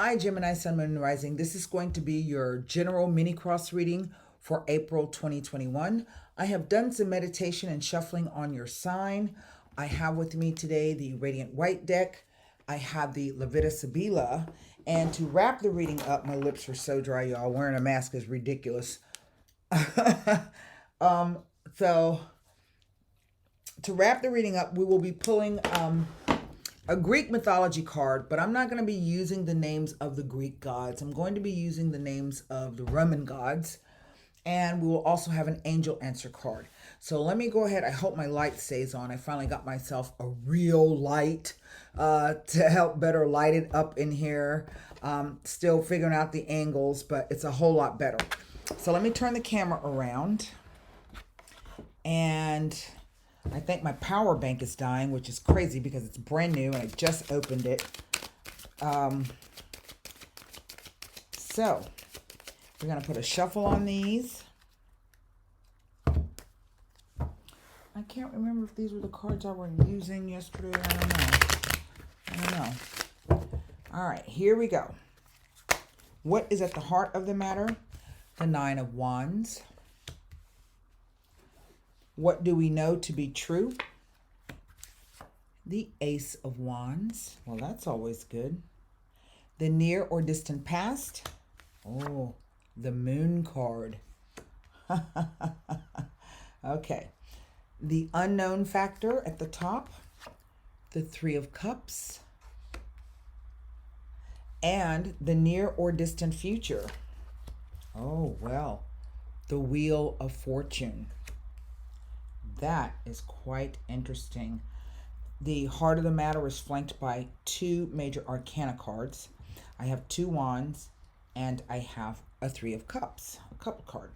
Hi, Gemini, Sun, Moon, and Rising. This is going to be your general mini cross reading for April 2021. I have done some meditation and shuffling on your sign. I have with me today the Radiant White deck. I have the Levita Sibila. And to wrap the reading up, my lips are so dry, y'all. Wearing a mask is ridiculous. um, so, to wrap the reading up, we will be pulling a Greek mythology card, but I'm not going to be using the names of the Greek gods. I'm going to be using the names of the Roman gods, and we will also have an angel answer card. So let me go ahead. I hope my light stays on. I finally got myself a real light to help better light it up in here. Still figuring out the angles, but it's a whole lot better. So let me turn the camera around, and I think my power bank is dying, which is crazy because it's brand new and I just opened it. So we're going to put a shuffle on these. I can't remember if these were the cards I were using yesterday. I don't know. All right, here we go. What is at the heart of the matter? The Nine of Wands. What do we know to be true? The Ace of Wands. Well, that's always good. The near or distant past. Oh, the Moon card. Okay. The unknown factor at the top. The Three of Cups. And the near or distant future. Oh, well. The Wheel of Fortune. That is quite interesting. The heart of the matter is flanked by two major arcana cards. I have two wands and I have a Three of Cups, a couple card.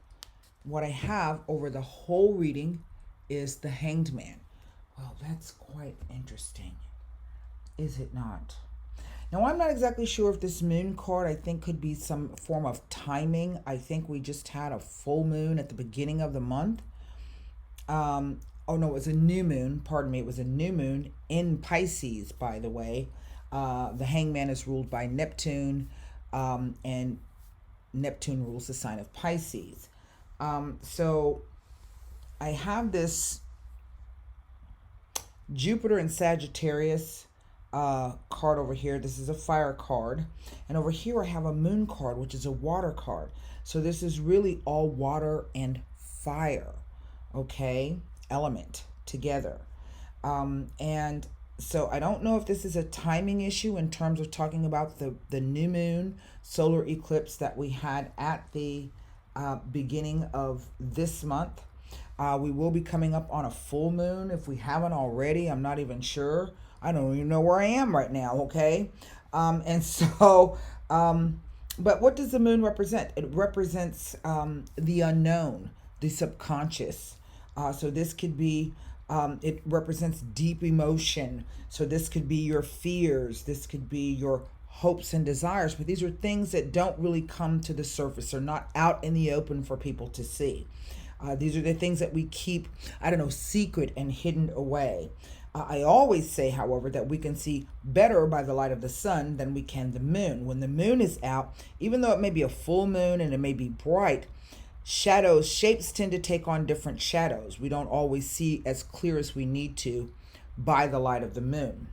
What I have over the whole reading is the Hanged Man. Well, that's quite interesting, is it not? Now, I'm not exactly sure if this moon card, I think, could be some form of timing. I think we just had a full moon at the beginning of the month. Oh no, it was a new moon. Pardon me. It was a new moon in Pisces, by the way. The Hangman is ruled by Neptune, and Neptune rules the sign of Pisces. So I have this Jupiter and Sagittarius card over here. This is a fire card. And over here I have a moon card, which is a water card. So this is really all water and fire. Okay, element together. And so I don't know if this is a timing issue in terms of talking about the new moon solar eclipse that we had at the beginning of this month. We will be coming up on a full moon if we haven't already. I'm not even sure. I don't even know where I am right now, okay? And so, but what does the moon represent? It represents the unknown, the subconscious. So this could be, it represents deep emotion. So this could be your fears. This could be your hopes and desires. But these are things that don't really come to the surface. They're not out in the open for people to see. These are the things that we keep, I don't know, secret and hidden away. I always say, however, that we can see better by the light of the sun than we can the moon. When the moon is out, even though it may be a full moon and it may be bright, shapes tend to take on different shadows. We don't always see as clear as we need to by the light of the moon.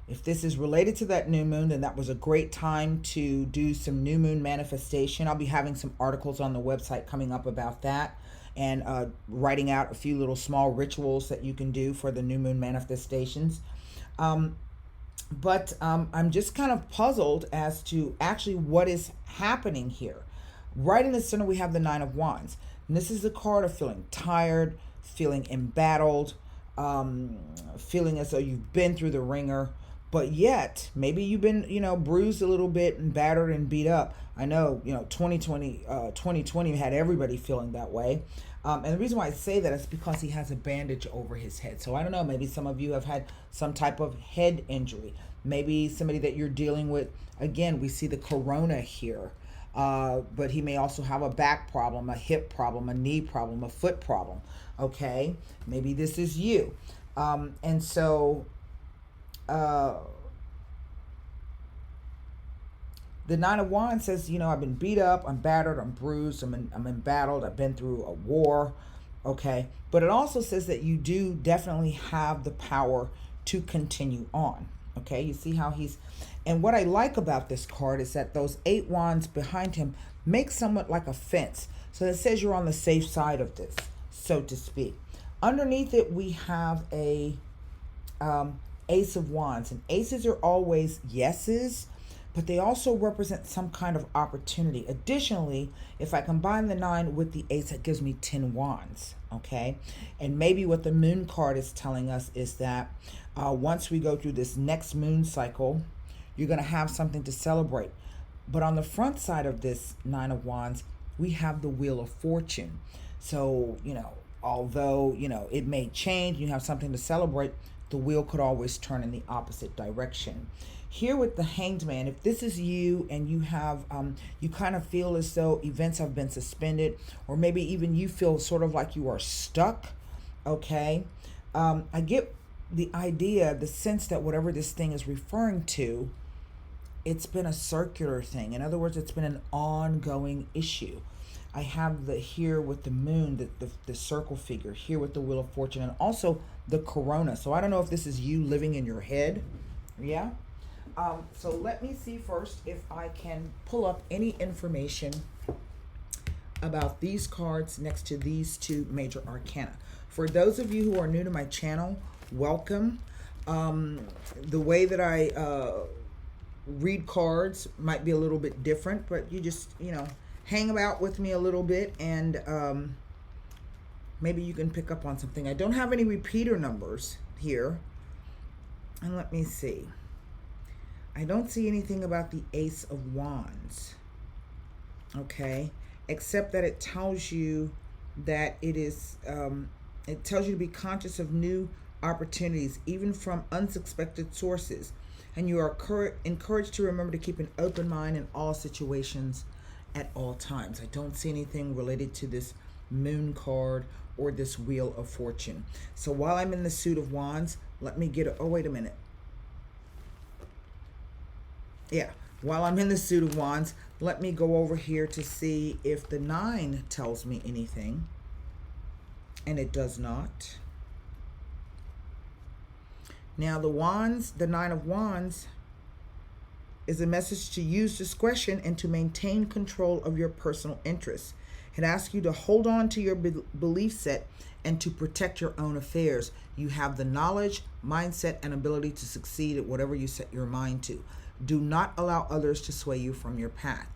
If this is related to that new moon, then that was a great time to do some new moon manifestation. I'll be having some articles on the website coming up about that, and writing out a few little small rituals that you can do for the new moon manifestations. But I'm just kind of puzzled as to actually what is happening here. Right in the center, we have the Nine of Wands. And this is the card of feeling tired, feeling embattled, feeling as though you've been through the ringer, but yet maybe you've been, bruised a little bit and battered and beat up. I know, 2020 had everybody feeling that way. And the reason why I say that is because he has a bandage over his head. So I don't know, maybe some of you have had some type of head injury. Maybe somebody that you're dealing with, again, we see the corona here. But he may also have a back problem, a hip problem, a knee problem, a foot problem. Okay, maybe this is you. And so The Nine of Wands says, I've been beat up, I'm battered, I'm bruised, I'm embattled, I've been through a war, okay? But it also says that you do definitely have the power to continue on, okay? You see how and what I like about this card is that those 8 wands behind him make somewhat like a fence. So it says you're on the safe side of this, so to speak. Underneath it, we have a Ace of Wands. And aces are always yeses, but they also represent some kind of opportunity. Additionally, if I combine the 9 with the ace, it gives me 10 wands, okay? And maybe what the moon card is telling us is that once we go through this next moon cycle, you're going to have something to celebrate. But on the front side of this 9 of Wands, we have the Wheel of Fortune. So, although, it may change, you have something to celebrate, the wheel could always turn in the opposite direction. Here with the Hanged Man, if this is you and you have, you kind of feel as though events have been suspended, or maybe even you feel sort of like you are stuck, okay? I get the idea, the sense that whatever this thing is referring to, it's been a circular thing. In other words, it's been an ongoing issue. I have the here with the moon, the circle figure, here with the Wheel of Fortune, and also the corona. So I don't know if this is you living in your head. Yeah. So let me see first if I can pull up any information about these cards next to these 2 major arcana. For those of you who are new to my channel, welcome. The way that I read cards might be a little bit different, but you just, hang about with me a little bit, and maybe you can pick up on something. I don't have any repeater numbers here. And let me see. I don't see anything about the Ace of Wands. Okay. Except that it tells you that it is, it tells you to be conscious of new opportunities, even from unsuspected sources. And you are encouraged to remember to keep an open mind in all situations at all times. I don't see anything related to this moon card or this Wheel of Fortune. So while I'm in the Suit of Wands, let me get oh, wait a minute. Yeah, while I'm in the Suit of Wands, let me go over here to see if the 9 tells me anything. And it does not. Now the wands, the 9 of Wands, is a message to use discretion and to maintain control of your personal interests. It asks you to hold on to your belief set and to protect your own affairs. You have the knowledge, mindset, and ability to succeed at whatever you set your mind to. Do not allow others to sway you from your path.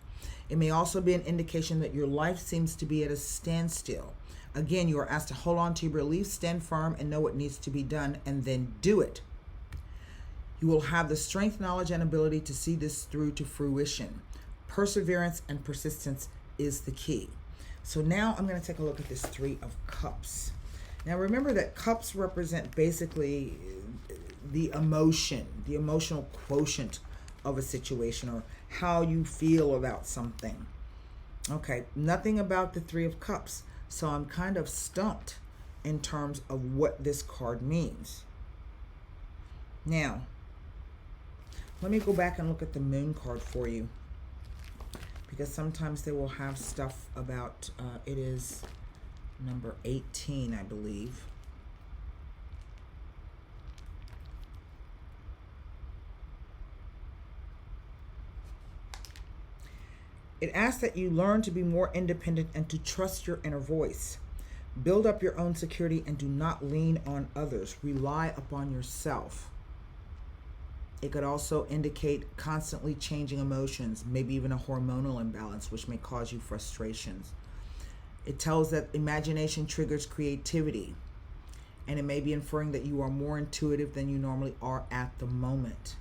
It may also be an indication that your life seems to be at a standstill. Again, you are asked to hold on to your beliefs, stand firm, and know what needs to be done, and then do it. You will have the strength, knowledge, and ability to see this through to fruition. Perseverance and persistence is the key. So now I'm going to take a look at this 3 of Cups. Now remember that cups represent basically the emotion, the emotional quotient of a situation, or how you feel about something. Okay, nothing about the 3 of Cups. So I'm kind of stumped in terms of what this card means. Now, let me go back and look at the moon card for you, because sometimes they will have stuff about, it is number 18, I believe. It asks that you learn to be more independent and to trust your inner voice. Build up your own security and do not lean on others. Rely upon yourself. It could also indicate constantly changing emotions, maybe even a hormonal imbalance, which may cause you frustrations. It tells that imagination triggers creativity, and it may be inferring that you are more intuitive than you normally are at the moment.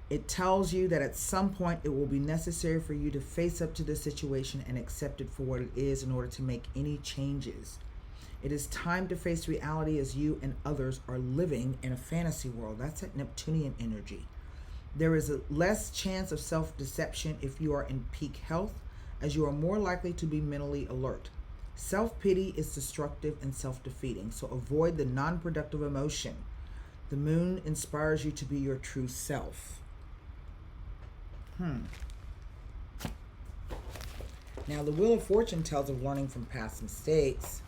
It tells you that at some point it will be necessary for you to face up to the situation and accept it for what it is in order to make any changes. It is time to face reality, as you and others are living in a fantasy world. That's that Neptunian energy. There is a less chance of self-deception if you are in peak health, as you are more likely to be mentally alert. Self-pity is destructive and self-defeating, so avoid the non-productive emotion. The moon inspires you to be your true self. Hmm. Now, the Wheel of Fortune tells of learning from past mistakes.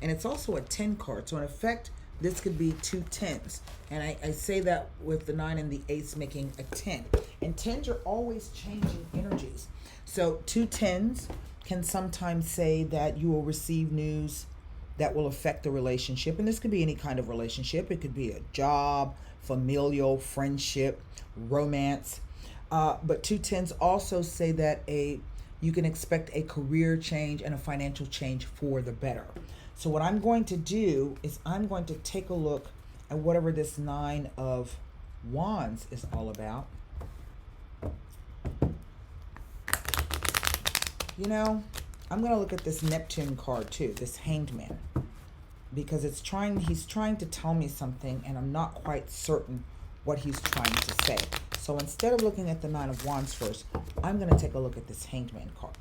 And it's also a 10 card. So, in effect, this could be 2 10s. And I say that with the 9 and the ace making a 10. And 10s are always changing energies. So, 2 10s can sometimes say that you will receive news that will affect the relationship. And this could be any kind of relationship. It could be a job, familial, friendship, romance. But 2 10s also say that you can expect a career change and a financial change for the better. So what I'm going to do is I'm going to take a look at whatever this 9 of Wands is all about. You know, I'm going to look at this Neptune card too, this Hanged Man, because he's trying to tell me something and I'm not quite certain what he's trying to say. So instead of looking at the 9 of Wands first, I'm going to take a look at this Hanged Man card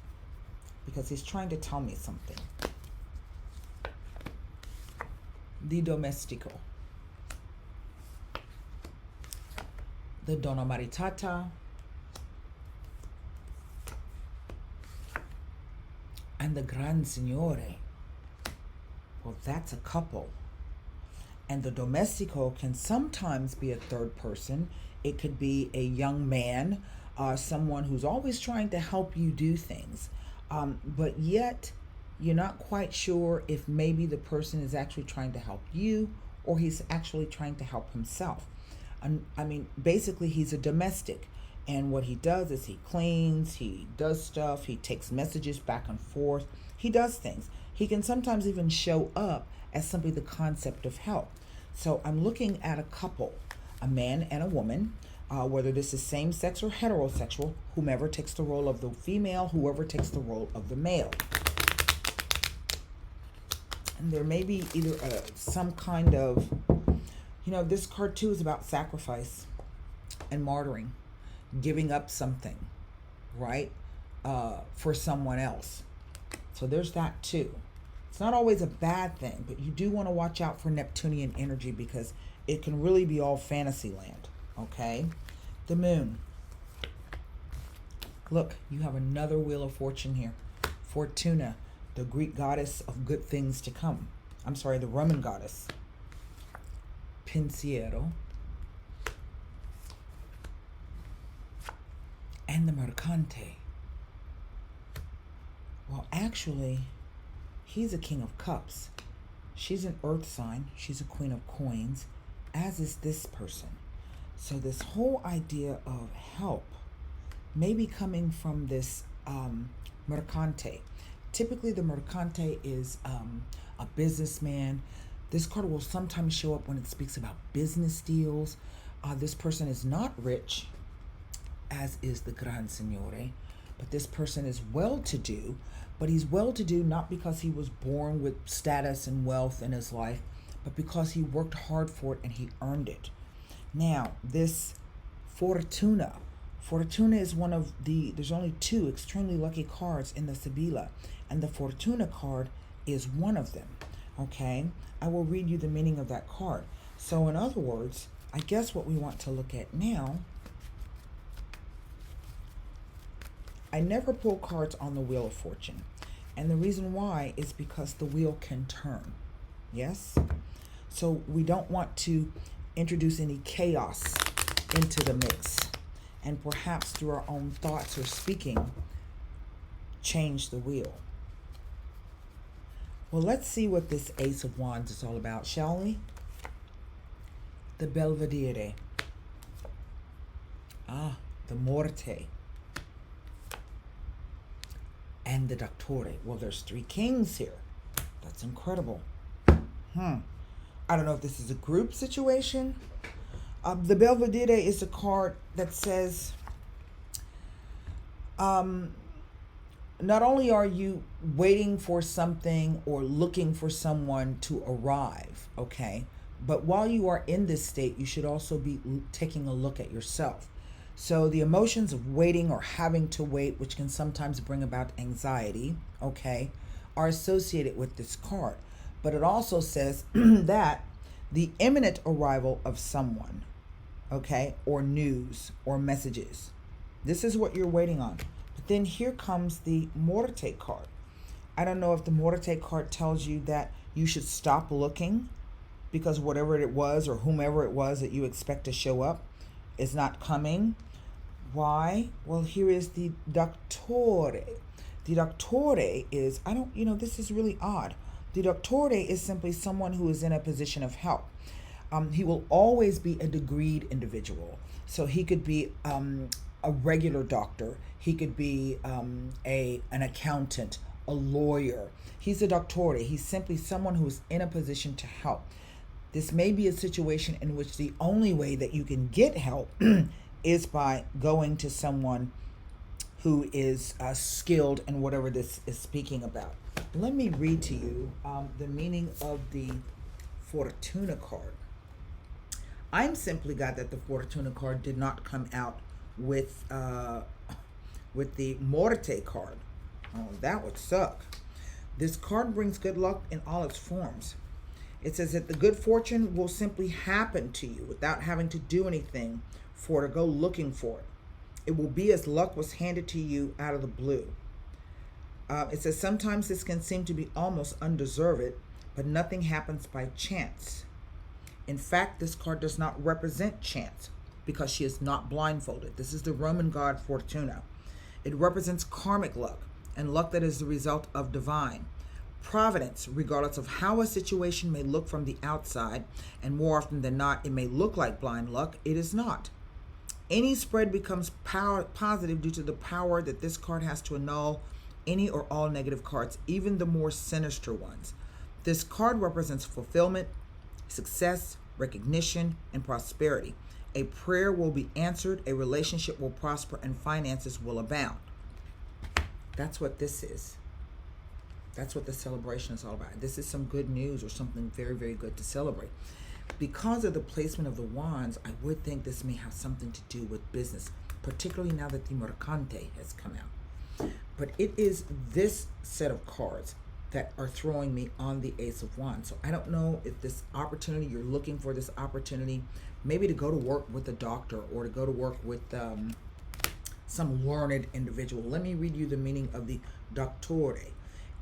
because he's trying to tell me something. Di Domestico. The Donna Maritata. And the Gran Signore. Well, that's a couple. And the Domestico can sometimes be a third person. It could be a young man, someone who's always trying to help you do things. But yet, you're not quite sure if maybe the person is actually trying to help you or he's actually trying to help himself. I mean, basically, he's a domestic. And what he does is he cleans, he does stuff, he takes messages back and forth. He does things. He can sometimes even show up as simply the concept of help. So I'm looking at a couple, a man and a woman, whether this is same sex or heterosexual, whomever takes the role of the female, whoever takes the role of the male. And there may be either some kind of, this card too is about sacrifice and martyring, giving up something, right, for someone else. So there's that too. It's not always a bad thing, but you do want to watch out for Neptunian energy because it can really be all fantasy land, okay? The Moon. Look, you have another Wheel of Fortune here. Fortuna, the Greek goddess of good things to come. I'm sorry, the Roman goddess. Pensiero. And the Mercante. Well, actually, he's a King of Cups. She's an earth sign. She's a Queen of Coins, as is this person. So this whole idea of help may be coming from this Mercante. Typically, the Mercante is a businessman. This card will sometimes show up when it speaks about business deals. This person is not rich, as is the Gran Signore, but this person is well-to-do, but he's well-to-do not because he was born with status and wealth in his life, but because he worked hard for it and he earned it. Now, this Fortuna is one of there's only 2 extremely lucky cards in the Sibilla, and the Fortuna card is one of them, okay? I will read you the meaning of that card. So in other words, I guess what we want to look at now, I never pull cards on the Wheel of Fortune. And the reason why is because the wheel can turn. Yes? So we don't want to introduce any chaos into the mix. And perhaps through our own thoughts or speaking, change the wheel. Well, let's see what this Ace of Wands is all about, shall we? The Belvedere. The Morte. And the Doctore. Well, there's 3 kings here. That's incredible. I don't know if this is a group situation. The Belvedere is a card that says, not only are you waiting for something or looking for someone to arrive, okay, but while you are in this state, you should also be taking a look at yourself. So the emotions of waiting or having to wait, which can sometimes bring about anxiety, okay, are associated with this card. But it also says that the imminent arrival of someone, okay, or news or messages. This is what you're waiting on. But then here comes the Morte card. I don't know if the Morte card tells you that you should stop looking because whatever it was or whomever it was that you expect to show up is not coming. Why? Well, here is the Doctore. The Doctore is, this is really odd. The Doctore is simply someone who is in a position of help. He will always be a degreed individual. So he could be a regular doctor. He could be an accountant, a lawyer. He's a Doctore. He's simply someone who's in a position to help. This may be a situation in which the only way that you can get help is by going to someone who is skilled in whatever this is speaking about. Let me read to you the meaning of the Fortuna card. I'm simply glad that the Fortuna card did not come out with the Morte card. Oh, that would suck. This card brings good luck in all its forms. It says that the good fortune will simply happen to you without having to do anything for it or go looking for it. It will be as luck was handed to you out of the blue. It says sometimes this can seem to be almost undeserved, but nothing happens by chance. In fact, this card does not represent chance because she is not blindfolded. This is the Roman god Fortuna. It represents karmic luck and luck that is the result of divine providence, regardless of how a situation may look from the outside, and more often than not, it may look like blind luck. It is not. Any spread becomes positive due to the power that this card has to annul any or all negative cards, even the more sinister ones. This card represents fulfillment, success, recognition, and prosperity. A prayer will be answered, a relationship will prosper, and finances will abound. That's what this is. That's what the celebration is all about. This is some good news or something very, very good to celebrate. Because of the placement of the wands, I would think this may have something to do with business, particularly now that the Mercante has come out. But it is this set of cards that are throwing me on the Ace of Wands. So I don't know if this opportunity, you're looking for this opportunity, maybe to go to work with a doctor or to go to work with some learned individual. Let me read you the meaning of the Doctore.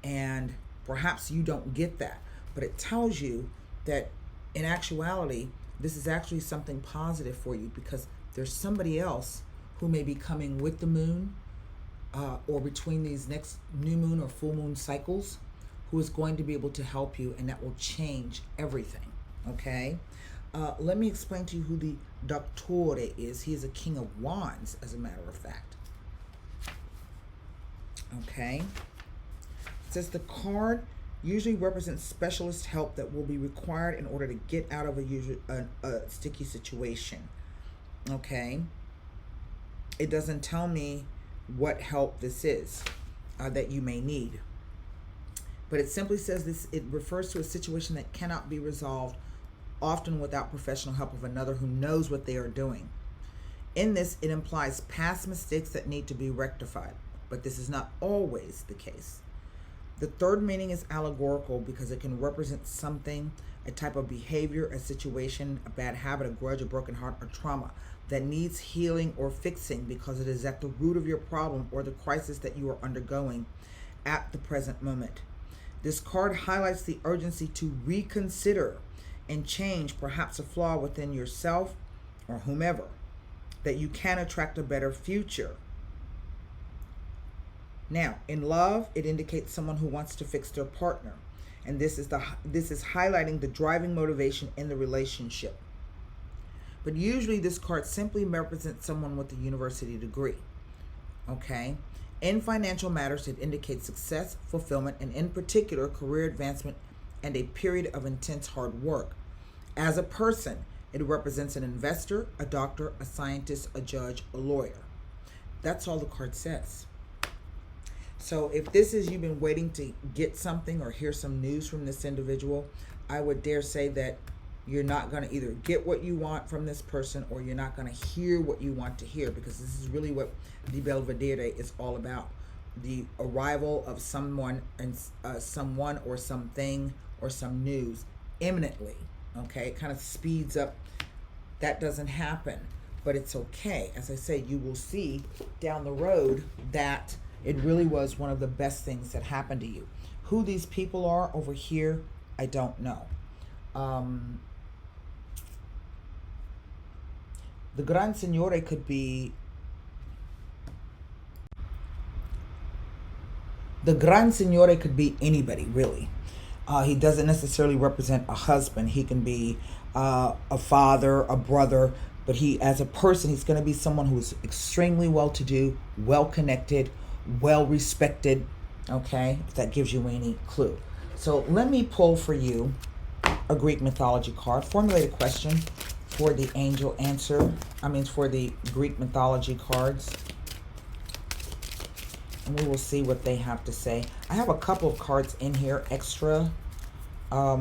And perhaps you don't get that, but it tells you that in actuality, this is actually something positive for you because there's somebody else who may be coming with the moon or between these next new moon or full moon cycles who is going to be able to help you, and that will change everything, okay? Let me explain to you who the Doctore is. He is a king of wands, as a matter of fact. Okay? It says the card usually represents specialist help that will be required in order to get out of a sticky situation. Okay? It doesn't tell me what help this is that you may need. But it simply says this. It refers to a situation that cannot be resolved, often without professional help of another who knows what they are doing. In this, it implies past mistakes that need to be rectified, but this is not always the case. The third meaning is allegorical because it can represent something, a type of behavior, a situation, a bad habit, a grudge, a broken heart, or trauma that needs healing or fixing because it is at the root of your problem or the crisis that you are undergoing at the present moment. This card highlights the urgency to reconsider and change perhaps a flaw within yourself or whomever, that you can attract a better future. Now, in love, it indicates someone who wants to fix their partner. And this is highlighting the driving motivation in the relationship. But usually this card simply represents someone with a university degree. Okay? In financial matters, it indicates success, fulfillment, and in particular, career advancement and a period of intense hard work. As a person, it represents an investor, a doctor, a scientist, a judge, a lawyer. That's all the card says. So if this is you've been waiting to get something or hear some news from this individual, I would dare say that you're not going to either get what you want from this person or you're not going to hear what you want to hear, because this is really what the Belvedere is all about. The arrival of someone and someone or something or some news imminently. Okay, it kind of speeds up that doesn't happen. But it's okay. As I say, you will see down the road that it really was one of the best things that happened to you. Who these people are over here, I don't know. The Gran Signore could be... The Gran Signore could be anybody, really. He doesn't necessarily represent a husband. He can be a father, a brother, but he, as a person, he's going to be someone who's extremely well-to-do, well-connected, well-respected, okay, if that gives you any clue. So let me pull for you a Greek mythology card. Formulate a question for the angel answer. For the Greek mythology cards. And we will see what they have to say. I have a couple of cards in here extra that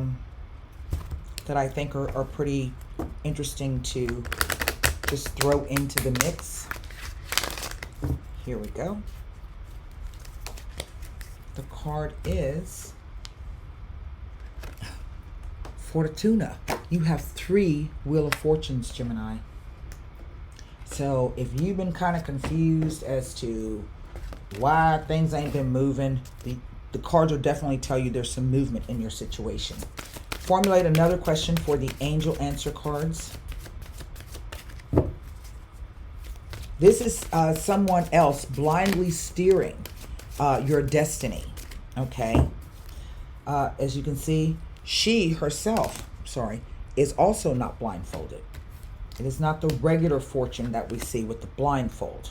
I think are pretty interesting to just throw into the mix. Here we go. The card is Fortuna. You have 3 Wheel of Fortunes, Gemini. So if you've been kind of confused as to why things ain't been moving, the cards will definitely tell you there's some movement in your situation. Formulate another question for the angel answer cards. This is someone else blindly steering your destiny, okay? As you can see, she herself, is also not blindfolded. It is not the regular fortune that we see with the blindfold.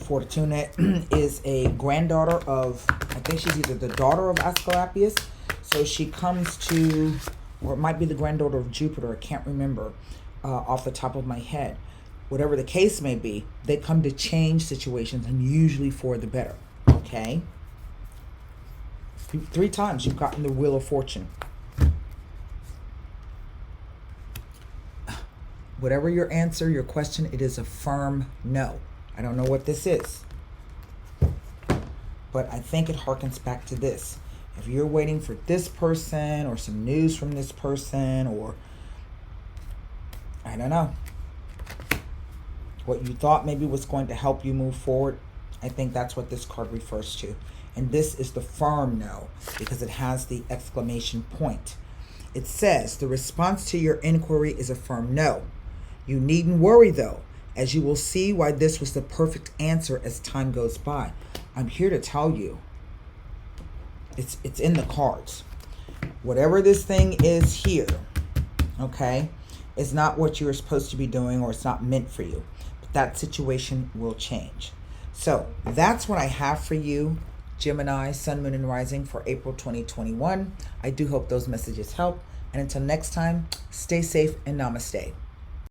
Fortuna, is a granddaughter of, I think she's either the daughter of Asclepius. So she comes to, or it might be the granddaughter of Jupiter, I can't remember off the top of my head. Whatever the case may be, they come to change situations, and usually for the better, okay? 3 times you've gotten the Wheel of Fortune. Whatever your answer, your question, it is a firm no. I don't know what this is, but I think it harkens back to this. If you're waiting for this person or some news from this person, or I don't know, what you thought maybe was going to help you move forward, I think that's what this card refers to. And this is the firm no, because it has the exclamation point. It says the response to your inquiry is a firm no. You needn't worry though, as you will see why this was the perfect answer as time goes by. I'm here to tell you, it's in the cards. Whatever this thing is here, okay, is not what you're supposed to be doing, or it's not meant for you. But that situation will change. So that's what I have for you, Gemini, Sun, Moon, and Rising for April 2021. I do hope those messages help. And until next time, stay safe and namaste.